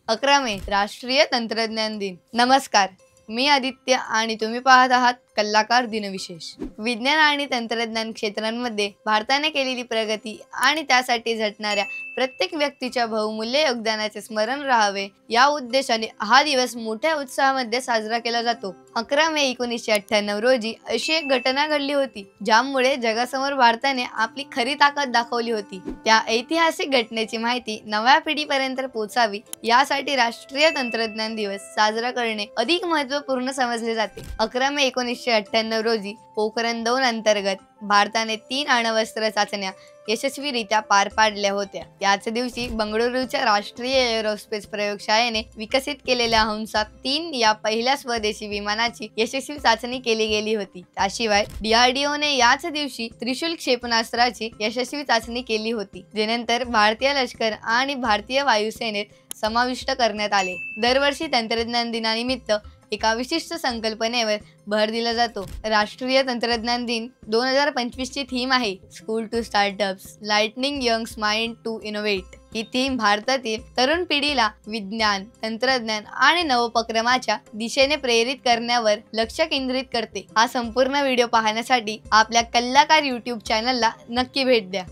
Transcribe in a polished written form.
11 मे राष्ट्रीय तंत्रज्ञान दिन। नमस्कार, मी आदित्य आणि तुम्ही पाहत आहात कलाकार दिनविशेष। विज्ञान आणि तंत्रज्ञान क्षेत्रांमध्ये भारताने केलेली प्रगती आणि त्यासाठी झटणाऱ्या प्रत्येक व्यक्तीच्या बहुमूल्य योगदानाचे स्मरण राहावे या उद्देशाने हा दिवस मोठ्या उत्साहामध्ये साजरा केला जातो। 11 मे 1998 रोजी अशी एक घटना घडली होती ज्यामुळे जगासमोर भारताने आपली खरी ताकद दाखवली होती। त्या ऐतिहासिक घटनेची माहिती नव्या पिढीपर्यंत पोहोचावी यासाठी राष्ट्रीय तंत्रज्ञान दिवस साजरा करणे अधिक महत्त्वपूर्ण समजले जाते। 11 मे 1998 रोजी पोखरण-2 अंतर्गत भारताने 3 अण्वस्त्र चाचण्या यशस्वीरित्या पार पाडल्या होत्या। त्याच दिवशी बंगळुरूच्या राष्ट्रीय एरोस्पेस प्रयोगशाळेने विकसित केलेल्या हंसा-3 या पहिल्या स्वदेशी विमानाची यशस्वी चाचणी केली गेली होती। त्याशिवाय DRDOने याच दिवशी त्रिशूल क्षेपणास्त्राची यशस्वी चाचणी केली होती, जे नंतर भारतीय लष्कर आणि भारतीय वायुसेनेत समाविष्ट करण्यात आले। दरवर्षी तंत्रज्ञान दिनानिमित्त एका विशिष्ट संकल्पनेवर भर दिला जातो। राष्ट्रीय तंत्रज्ञान दिन 2025 ची थीम आहे school to startups, lightning youngs mind to innovate. ही थीम भारतातील तरुण पिढीला विज्ञान, तंत्रज्ञान आणि नवोपक्रमाच्या दिशेने प्रेरित करण्यावर लक्ष केंद्रित करते। हा संपूर्ण व्हिडिओ पाहण्यासाठी आपल्या कलाकार YouTube चॅनलला नक्की भेट द्या।